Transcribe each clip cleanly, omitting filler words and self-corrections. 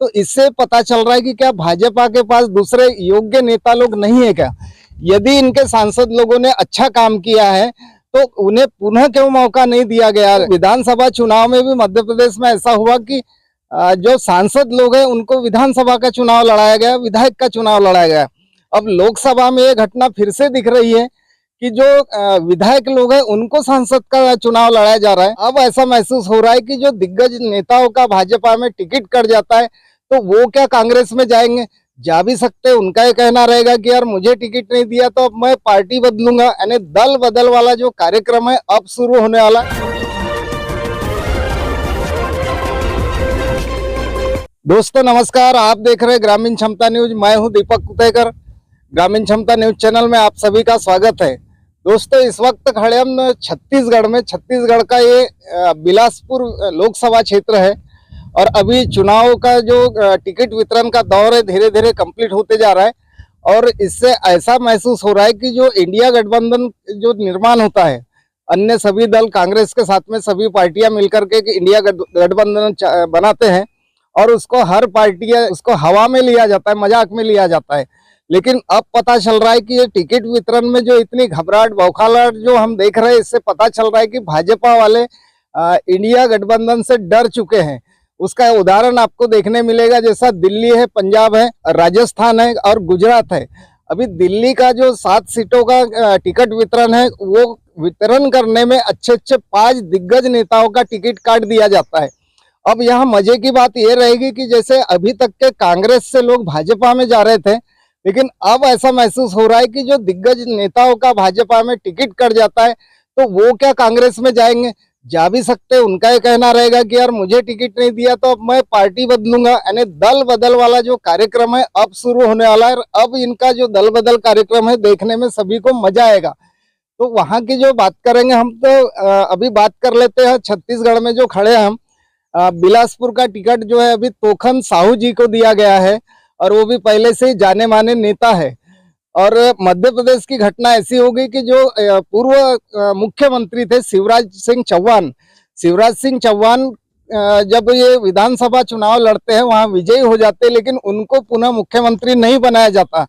तो इससे पता चल रहा है कि क्या भाजपा के पास दूसरे योग्य नेता लोग नहीं है क्या? यदि इनके सांसद लोगों ने अच्छा काम किया है तो उन्हें पुनः क्यों मौका नहीं दिया गया? विधानसभा चुनाव में भी मध्य प्रदेश में ऐसा हुआ कि जो सांसद लोग हैं उनको विधानसभा का चुनाव लड़ाया गया, विधायक का चुनाव लड़ाया गया। अब लोकसभा में ये घटना फिर से दिख रही है कि जो विधायक लोग हैं उनको सांसद का चुनाव लड़ाया जा रहा है। अब ऐसा महसूस हो रहा है कि जो दिग्गज नेताओं का भाजपा में टिकट कट जाता है तो वो क्या कांग्रेस में जाएंगे? जा भी सकते हैं। उनका ये कहना रहेगा कि यार मुझे टिकट नहीं दिया तो अब मैं पार्टी बदलूंगा, यानी दल बदल वाला जो कार्यक्रम है अब शुरू होने वाला है। दोस्तों नमस्कार, आप देख रहे हैं ग्रामीण क्षमता न्यूज। मैं हूं दीपक कुतेकर। ग्रामीण क्षमता न्यूज चैनल में आप सभी का स्वागत है। दोस्तों इस वक्त खड़े हम छत्तीसगढ़ में। छत्तीसगढ़ का ये बिलासपुर लोकसभा क्षेत्र है और अभी चुनाव का जो टिकट वितरण का दौर है धीरे धीरे कंप्लीट होते जा रहा है और इससे ऐसा महसूस हो रहा है कि जो इंडिया गठबंधन जो निर्माण होता है, अन्य सभी दल कांग्रेस के साथ में सभी पार्टियां मिलकर के इंडिया गठबंधन बनाते हैं और उसको हर पार्टी उसको हवा में लिया जाता है, मजाक में लिया जाता है। लेकिन अब पता चल रहा है कि ये टिकट वितरण में जो इतनी घबराहट बौखलाहट जो हम देख रहे हैं, इससे पता चल रहा है कि भाजपा वाले इंडिया गठबंधन से डर चुके हैं। उसका उदाहरण आपको देखने मिलेगा, जैसा दिल्ली है, पंजाब है, राजस्थान है और गुजरात है। अभी दिल्ली का जो 7 सीटों का टिकट वितरण है वो वितरण करने में अच्छे 5 दिग्गज नेताओं का टिकट काट दिया जाता है। अब यहाँ मजे की बात ये रहेगी कि जैसे अभी तक के कांग्रेस से लोग भाजपा में जा रहे थे, लेकिन अब ऐसा महसूस हो रहा है कि जो दिग्गज नेताओं का भाजपा में टिकट कट जाता है तो वो क्या कांग्रेस में जाएंगे? जा भी सकते हैं। उनका ये कहना रहेगा कि यार मुझे टिकट नहीं दिया तो अब मैं पार्टी बदलूंगा, यानी दल बदल वाला जो कार्यक्रम है अब शुरू होने वाला है। अब इनका जो दल बदल कार्यक्रम है देखने में सभी को मजा आएगा। तो वहां की जो बात करेंगे हम, तो अभी बात कर लेते हैं छत्तीसगढ़ में जो खड़े हैं हम। बिलासपुर का टिकट जो है अभी तोखन साहू जी को दिया गया है और वो भी पहले से ही जाने माने नेता है। और मध्य प्रदेश की घटना ऐसी हो गई कि जो पूर्व मुख्यमंत्री थे शिवराज सिंह चौहान, जब ये विधानसभा चुनाव लड़ते हैं वहां विजयी हो जाते हैं, लेकिन उनको पुनः मुख्यमंत्री नहीं बनाया जाता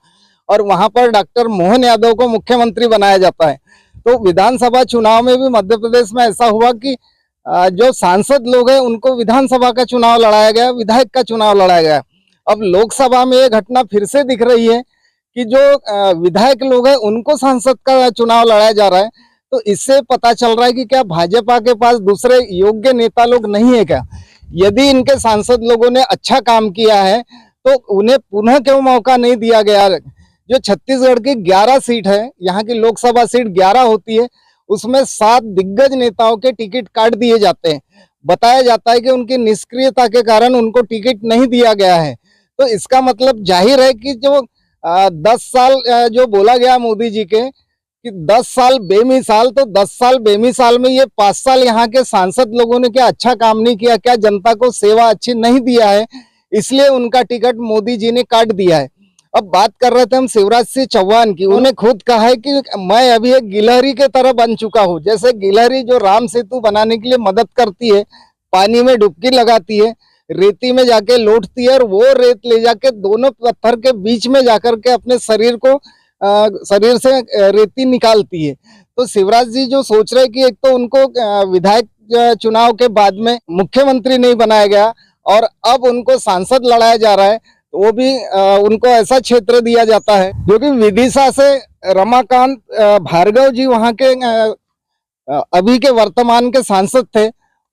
और वहां पर डॉक्टर मोहन यादव को मुख्यमंत्री बनाया जाता है। तो विधानसभा चुनाव में भी मध्य प्रदेश में ऐसा हुआ कि जो सांसद लोग हैं उनको विधानसभा का चुनाव लड़ाया गया, विधायक का चुनाव लड़ाया गया। अब लोकसभा में ये घटना फिर से दिख रही है कि जो विधायक लोग हैं उनको सांसद का चुनाव लड़ाया जा रहा है। तो इससे पता चल रहा है कि क्या भाजपा के पास दूसरे योग्य नेता लोग नहीं है क्या? यदि इनके सांसद लोगों ने अच्छा काम किया है तो उन्हें पुनः क्यों मौका नहीं दिया गया? जो छत्तीसगढ़ की 11 सीट है, यहाँ की लोकसभा सीट 11 होती है, उसमें 7 दिग्गज नेताओं के टिकट काट दिए जाते हैं। बताया जाता है कि उनकी निष्क्रियता के कारण उनको टिकट नहीं दिया गया है। तो इसका मतलब जाहिर है कि जो 10 साल जो बोला गया मोदी जी के कि 10 साल बेमिसाल, तो 10 साल बेमिसाल में ये 5 साल यहाँ के सांसद लोगों ने क्या अच्छा काम नहीं किया? क्या जनता को सेवा अच्छी नहीं दिया है? इसलिए उनका टिकट मोदी जी ने काट दिया है। अब बात कर रहे थे हम शिवराज सिंह चौहान की। उन्होंने खुद कहा है कि मैं अभी एक गिलहरी के तरह बन चुका हूँ। जैसे गिलहरी जो राम सेतु बनाने के लिए मदद करती है, पानी में डुबकी लगाती है, रेती में जाके लौटती है और वो रेत ले जाके दोनों पत्थर के बीच में जाकर के अपने शरीर से रेती निकालती है। तो शिवराज जी जो सोच रहे कि एक तो उनको विधायक चुनाव के बाद में मुख्यमंत्री नहीं बनाया गया और अब उनको सांसद लड़ाया जा रहा है, वो भी उनको ऐसा क्षेत्र दिया जाता है जो कि विदिशा से रमाकांत भार्गव जी वहां के अभी के वर्तमान के सांसद थे,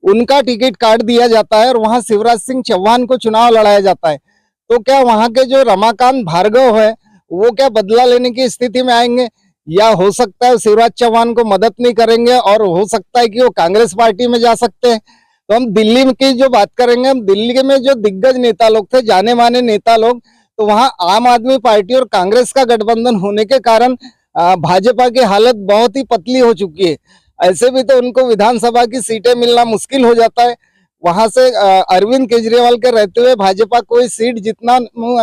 उनका टिकट काट दिया जाता है और वहां शिवराज सिंह चौहान को चुनाव लड़ाया जाता है। तो क्या वहां के जो रमाकांत भार्गव है वो क्या बदला लेने की स्थिति में आएंगे, या हो सकता है शिवराज चौहान को मदद नहीं करेंगे और हो सकता है कि वो कांग्रेस पार्टी में जा सकते हैं। तो हम दिल्ली की जो बात करेंगे, हम दिल्ली में जो दिग्गज नेता लोग थे, जाने माने नेता लोग, तो वहां आम आदमी पार्टी और कांग्रेस का गठबंधन होने के कारण भाजपा की हालत बहुत ही पतली हो चुकी है। ऐसे भी तो उनको विधानसभा की सीटें मिलना मुश्किल हो जाता है। वहां से अरविंद केजरीवाल के रहते हुए भाजपा कोई सीट जितना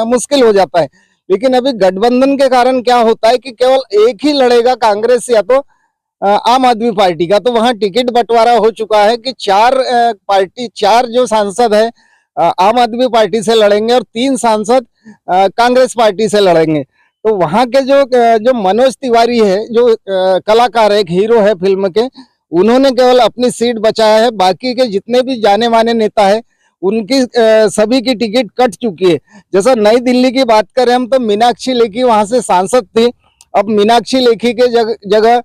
मुश्किल हो जाता है। लेकिन अभी गठबंधन के कारण क्या होता है कि केवल एक ही लड़ेगा, कांग्रेस या तो आम आदमी पार्टी का। तो वहां टिकट बंटवारा हो चुका है कि 4 जो सांसद है आम आदमी पार्टी से लड़ेंगे और 3 सांसद कांग्रेस पार्टी से लड़ेंगे। तो वहां के जो मनोज तिवारी है, जो कलाकार है, एक हीरो है फिल्म के, उन्होंने केवल अपनी सीट बचाया है। बाकी के जितने भी जाने माने नेता है उनकी सभी की टिकट कट चुकी है। जैसा नई दिल्ली की बात करें हम, तो मीनाक्षी लेखी वहां से सांसद थी। अब मीनाक्षी लेखी के जगह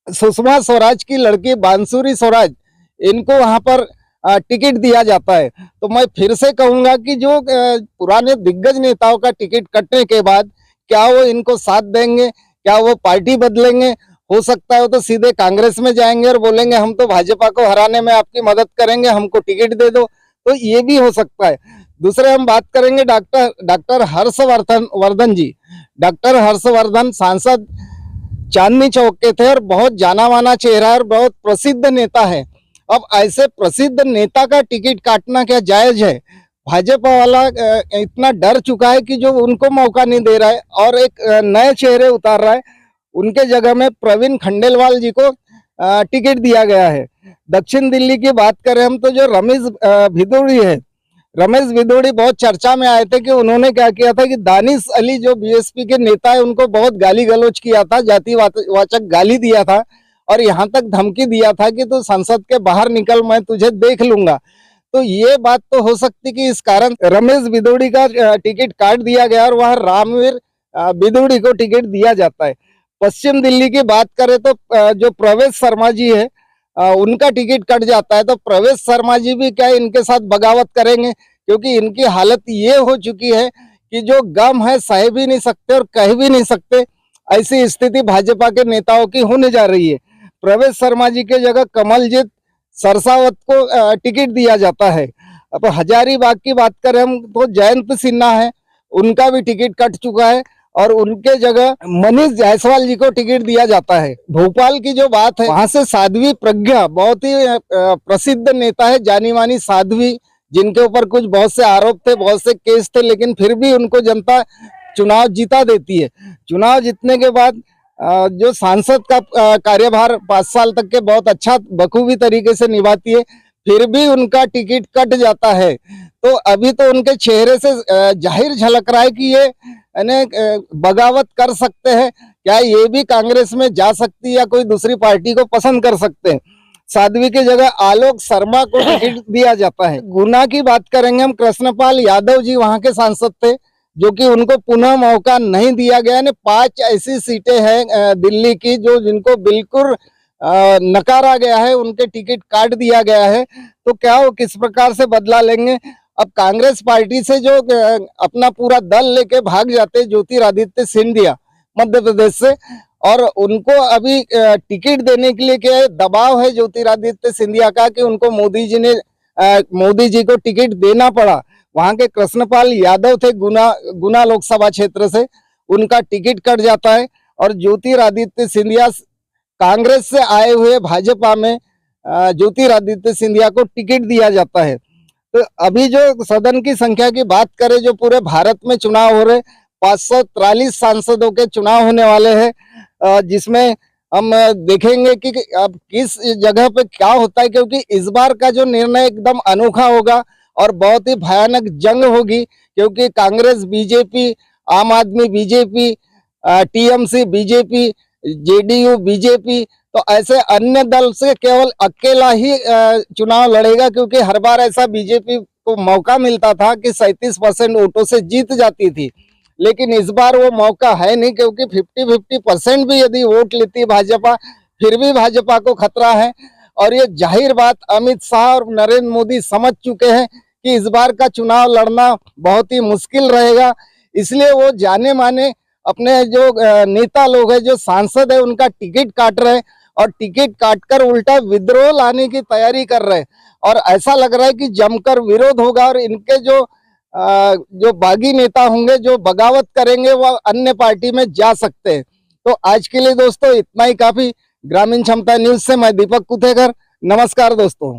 सुषमा स्वराज की लड़की बांसुरी स्वराज, इनको वहां पर टिकट दिया जाता है। तो मैं फिर से कहूंगा कि जो पुराने दिग्गज नेताओं का टिकट कटने के बाद क्या वो इनको साथ देंगे, क्या वो पार्टी बदलेंगे? हो सकता है तो सीधे कांग्रेस में जाएंगे और बोलेंगे हम तो भाजपा को हराने में आपकी मदद करेंगे, हमको टिकट दे दो। तो ये भी हो सकता है। दूसरे हम बात करेंगे डॉक्टर हर्षवर्धन जी। डॉक्टर हर्षवर्धन सांसद चांदनी चौक के थे और बहुत जाना माना चेहरा और बहुत प्रसिद्ध नेता है। अब ऐसे प्रसिद्ध नेता का टिकट काटना क्या जायज है? भाजपा वाला इतना डर चुका है कि जो उनको मौका नहीं दे रहा है और एक नए चेहरे उतार रहा है। उनके जगह में प्रवीण खंडेलवाल जी को टिकट दिया गया है। दक्षिण दिल्ली की बात करें हम, तो जो रमेश भिदोड़ी है, रमेश भिदोड़ी बहुत चर्चा में आए थे कि उन्होंने क्या किया था कि दानिश अली जो बीएसपी के नेता है उनको बहुत गाली गलौज किया था, जातिवाचक गाली दिया था और यहाँ तक धमकी दिया था कि तू संसद के बाहर निकल, मैं तुझे देख लूंगा। तो ये बात तो हो सकती कि इस कारण रमेश भिदोड़ी का टिकट काट दिया गया और वहां रामवीर भिदोड़ी को टिकट दिया जाता है। पश्चिम दिल्ली की बात करें तो जो प्रवेश शर्मा जी है, उनका टिकट कट जाता है। तो प्रवेश शर्मा जी भी क्या इनके साथ बगावत करेंगे? क्योंकि इनकी हालत ये हो चुकी है कि जो गम है सह भी नहीं सकते और कह भी नहीं सकते, ऐसी स्थिति भाजपा के नेताओं की होने जा रही है। प्रवेश शर्मा जी के जगह कमलजीत सरसावत को टिकट दिया जाता है। अब हजारीबाग की बात करें हम, तो जयंत सिन्हा है, उनका भी टिकट कट चुका है और उनके जगह मनीष जायसवाल जी को टिकट दिया जाता है। भोपाल की जो बात है, वहां से साध्वी प्रज्ञा, बहुत ही प्रसिद्ध नेता है, जानी मानी साध्वी, जिनके ऊपर कुछ बहुत से आरोप थे, बहुत से केस थे, लेकिन फिर भी उनको जनता चुनाव जीता देती है। चुनाव जीतने के बाद जो सांसद का कार्यभार 5 साल तक के बहुत अच्छा बखूबी तरीके से निभाती है, फिर भी उनका टिकट कट जाता है। तो अभी तो उनके चेहरे से जाहिर झलक रहा है कि ये बगावत कर सकते हैं। क्या ये भी कांग्रेस में जा सकती है या कोई दूसरी पार्टी को पसंद कर सकते हैं? साध्वी की जगह आलोक शर्मा को टिकट दिया जाता है। गुना की बात करेंगे हम, कृष्णपाल यादव जी वहां के सांसद थे, जो कि उनको पुनः मौका नहीं दिया गया। 5 ऐसी सीटें हैं दिल्ली की जो जिनको बिल्कुल नकारा गया है, उनके टिकट काट दिया गया है। तो क्या वो किस प्रकार से बदला लेंगे? अब कांग्रेस पार्टी से जो अपना पूरा दल लेके भाग जाते ज्योतिरादित्य सिंधिया मध्य प्रदेश से, और उनको अभी टिकट देने के लिए क्या दबाव है ज्योतिरादित्य सिंधिया का कि उनको मोदी जी को टिकट देना पड़ा। वहां के कृष्णपाल यादव थे गुना लोकसभा क्षेत्र से, उनका टिकट कट जाता है और ज्योतिरादित्य सिंधिया कांग्रेस से आए हुए भाजपा में ज्योतिरादित्य सिंधिया को टिकट दिया जाता है। तो अभी जो सदन की संख्या की बात करें, जो पूरे भारत में चुनाव हो रहे, 543 सांसदों के चुनाव होने वाले हैं, जिसमें हम देखेंगे कि अब किस जगह पे क्या होता है, क्योंकि इस बार का जो निर्णय एकदम अनोखा होगा और बहुत ही भयानक जंग होगी। क्योंकि कांग्रेस बीजेपी, आम आदमी BJP, TMC BJP, JDU BJP, तो ऐसे अन्य दल से केवल अकेला ही चुनाव लड़ेगा। क्योंकि हर बार ऐसा बीजेपी को मौका मिलता था कि 37% वोटों से जीत जाती थी, लेकिन इस बार वो मौका है नहीं। क्योंकि 50-50% भी यदि वोट लेती भाजपा, फिर भी भाजपा को खतरा है। और ये जाहिर बात अमित शाह और नरेंद्र मोदी समझ चुके हैं कि इस बार का चुनाव लड़ना बहुत ही मुश्किल रहेगा। इसलिए वो जाने माने अपने जो नेता लोग हैं, जो सांसद है, उनका टिकट काट रहे हैं और टिकट काटकर उल्टा विद्रोह लाने की तैयारी कर रहे हैं। और ऐसा लग रहा है कि जमकर विरोध होगा और इनके जो बागी नेता होंगे, जो बगावत करेंगे, वो अन्य पार्टी में जा सकते हैं। तो आज के लिए दोस्तों इतना ही काफी। ग्रामीण क्षमता न्यूज से मैं दीपक कुथेकर, नमस्कार दोस्तों।